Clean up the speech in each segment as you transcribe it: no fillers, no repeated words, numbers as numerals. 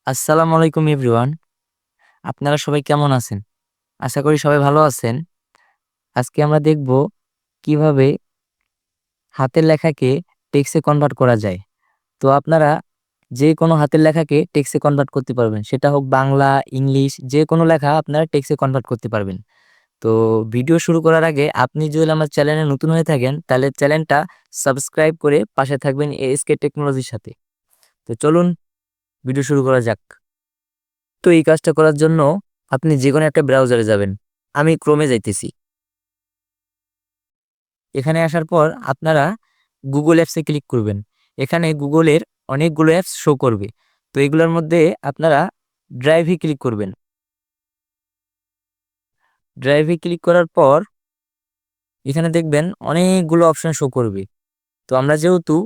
আসসালামু আলাইকুম এভরিওয়ান। আপনারা সবাই কেমন আছেন? আশা করি সবাই ভালো আছেন। আজকে আমরা দেখব কিভাবে হাতের লেখাকে টেক্সটে কনভার্ট করা যায়। তো আপনারা যেকোনো হাতের লেখাকে টেক্সটে কনভার্ট করতে পারবেন। সেটা হোক বাংলা, ইংলিশ যেকোনো লেখা আপনারা টেক্সটে কনভার্ট করতে পারবেন। তো ভিডিও শুরু করার আগে আপনি যদি আমার চ্যানেলে নতুন হয়ে থাকেন তাহলে চ্যানেলটা সাবস্ক্রাইব করে পাশে থাকবেন এএসকে টেকনোলজির সাথে। তো চলুন ভিডিও শুরু করা যাক। তো এই কাজটা করার জন্য আপনি যেকোনো একটা ব্রাউজারে যাবেন। আমি ক্রোমে যাইতেছি। এখানে আসার পর আপনারা গুগল অ্যাপসে ক্লিক করবেন। এখানে গুগলের অনেকগুলো অ্যাপস শো করবে। তো এগুলোর মধ্যে আপনারা ড্রাইভে ক্লিক করবেন। ড্রাইভে ক্লিক করার পর এখানে দেখবেন অনেকগুলো অপশন শো করবে। তো আমরা যেহেতু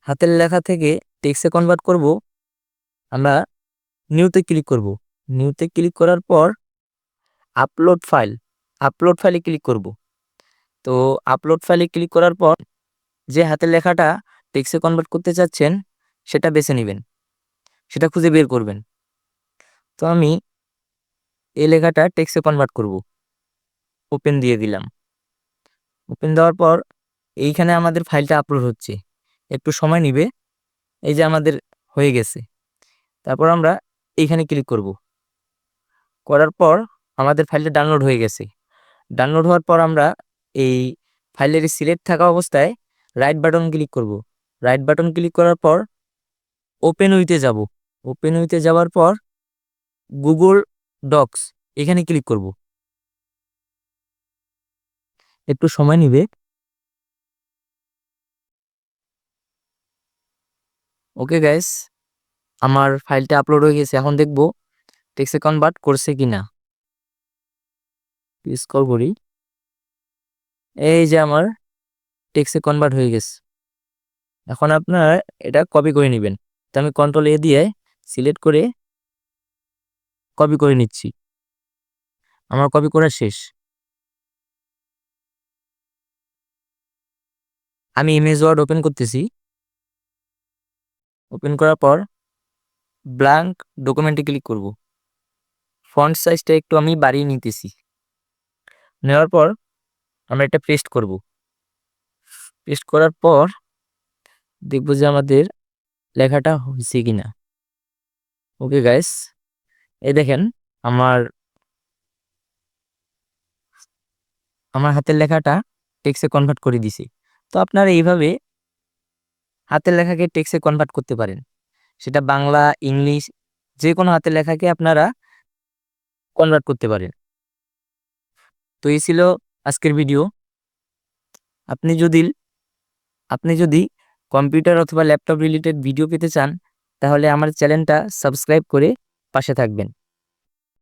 হাতের লেখা থেকে টেক্সটে কনভার্ট করব, আমরা নিউতে ক্লিক করব। নিউতে ক্লিক করার পর আপলোড ফাইল, আপলোড ফাইলে ক্লিক করব। তো আপলোড ফাইলে ক্লিক করার পর যে হাতের লেখাটা টেক্সটে কনভার্ট করতে চাচ্ছেন সেটা বেছে নেবেন, সেটা খুঁজে বের করবেন। তো আমি এই লেখাটা টেক্সটে কনভার্ট করব। ওপেন দিয়ে দিলাম। ওপেন দেওয়ার পর এইখানে আমাদের ফাইলটা আপলোড হচ্ছে, একটু সময় নিবে। এই যে আমাদের হয়ে গেছে। তারপর আমরা এইখানে ক্লিক করব। করার পর আমাদের ফাইলটা ডাউনলোড হয়ে গেছে। ডাউনলোড হওয়ার পর আমরা এই ফাইলের সিলেক্ট থাকা অবস্থায় রাইট বাটন ক্লিক করব। রাইট বাটন ক্লিক করার পর ওপেন উইথে যাব। ওপেন উইথে যাওয়ার পর গুগল ডক্স এখানে ক্লিক করব। একটু সময় নিবে। ওকে গাইস, আমার ফাইলটা আপলোড হয়ে গেছে। এখন দেখব টেক্সটে কনভার্ট করছে কিনা। স্ক্রল করি। এই যে আমার টেক্সটে কনভার্ট হয়ে গেছে। এখন আপনারা এটা কপি করে নেবেন। তো আমি কন্ট্রোল এ দিয়ে সিলেক্ট করে কপি করে নিচ্ছি। আমার কপি করা শেষ। আমি ইমেজ ওয়ার্ড ওপেন করতেছি। ওপেন করার পর ব্ল্যাঙ্ক ডকুমেন্টে ক্লিক করব। ফন্ট সাইজটা একটু আমি বাড়িয়ে নিতেছি। নেওয়ার পর আমরা এটা পেস্ট করব। পেস্ট করার পর দেখব যে আমাদের লেখাটা হয়েছে কিনা। ওকে গাইস, এই দেখেন আমার আমার হাতের লেখাটা টেক্সটে কনভার্ট করে দিছি। তো আপনারা এইভাবে হাতের লেখাকে টেক্সটে কনভার্ট করতে পারেন। সেটা বাংলা, ইংলিশ যেকোনো হাতের লেখাকে আপনারা কনভার্ট করতে পারেন। তো এই ছিল আজকের ভিডিও। আপনি যদি আপনি যদি কম্পিউটার অথবা ল্যাপটপ রিলেটেড ভিডিও পেতে চান তাহলে আমার চ্যানেলটা সাবস্ক্রাইব করে পাশে থাকবেন।